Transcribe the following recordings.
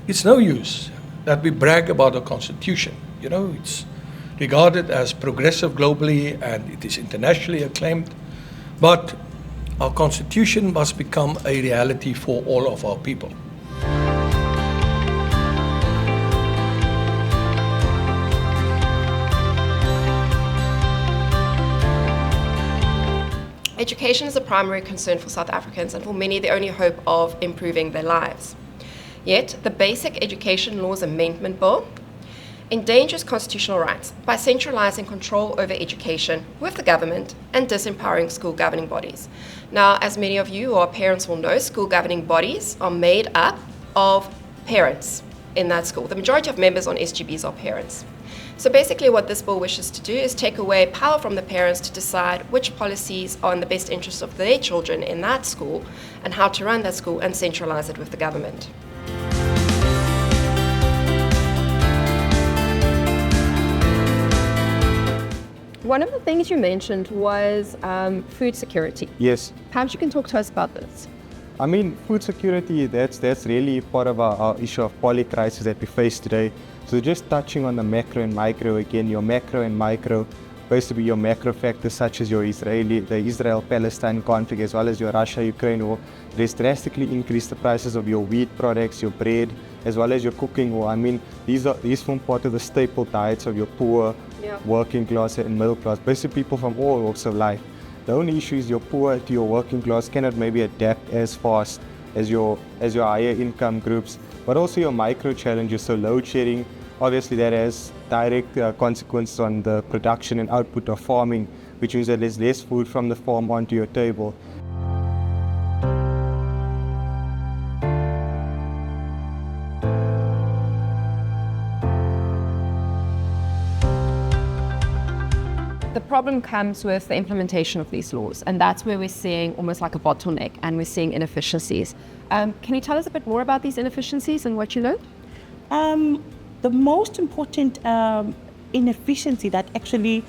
it's no use that we brag about our constitution. You know, it's regarded as progressive globally and it is internationally acclaimed. But our constitution must become a reality for all of our people. Education is a primary concern for South Africans and for many the only hope of improving their lives. Yet, the Basic Education Laws Amendment Bill endangers constitutional rights by centralizing control over education with the government and disempowering school governing bodies. Now, as many of you who are parents will know, school governing bodies are made up of parents in that school. The majority of members on SGBs are parents. So basically what this bill wishes to do is take away power from the parents to decide which policies are in the best interest of their children in that school and how to run that school and centralize it with the government. One of the things you mentioned was food security. Yes. Perhaps you can talk to us about this. I mean, food security, that's really part of our issue of poly-crisis that we face today. So just touching on the macro and micro again, your macro and micro, basically your macro factors such as the Israel-Palestine conflict as well as your Russia-Ukraine war, there's drastically increased the prices of your wheat products, your bread, as well as your cooking oil. I mean, these form part of the staple diets of your poor, working class and middle class, basically people from all walks of life. The only issue is your poor to your working class cannot maybe adapt as fast as your higher income groups, but also your micro challenges, so load shedding, obviously that has direct consequences on the production and output of farming, which means that there's less food from the farm onto your table. The problem comes with the implementation of these laws, and that's where we're seeing almost like a bottleneck and we're seeing inefficiencies. Can you tell us a bit more about these inefficiencies and what you learned? The most important inefficiency that actually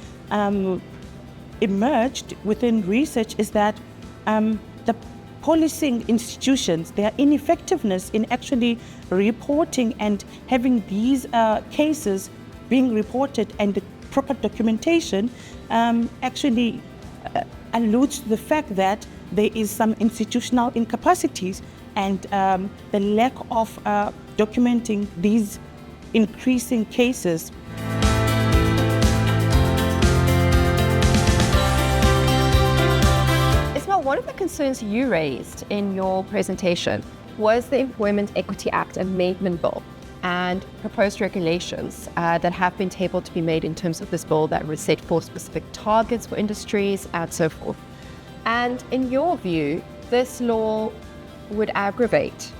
emerged within research is that the policing institutions, their ineffectiveness in actually reporting and having these cases being reported and the proper documentation actually alludes to the fact that there is some institutional incapacities and the lack of documenting these increasing cases. Ismail, one of the concerns you raised in your presentation was the Employment Equity Act Amendment Bill and proposed regulations that have been tabled to be made in terms of this bill that would set forth specific targets for industries and so forth. And in your view, this law would aggravate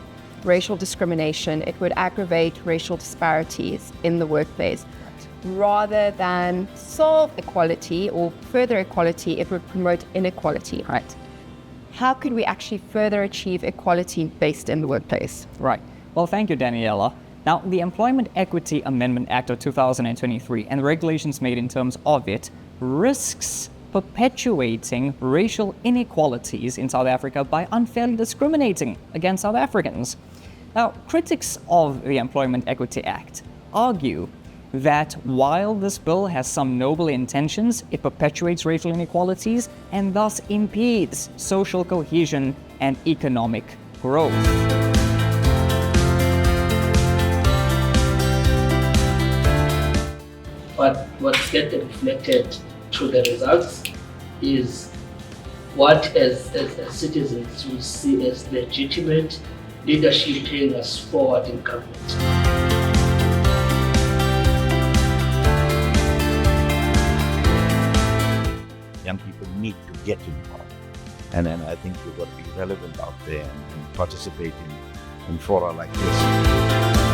racial discrimination, it would aggravate racial disparities in the workplace. Rather than solve equality or further equality, it would promote inequality, right? How could we actually further achieve equality based in the workplace? Right. Well, thank you, Daniela. Now, the Employment Equity Amendment Act of 2023 and the regulations made in terms of it risks perpetuating racial inequalities in South Africa by unfairly discriminating against South Africans. Now, critics of the Employment Equity Act argue that while this bill has some noble intentions, it perpetuates racial inequalities and thus impedes social cohesion and economic growth. But what's getting reflected through the results is what as citizens we see as legitimate leadership paying us forward in government. Young people need to get involved, and then I think we've got to be relevant out there and participate in fora like this.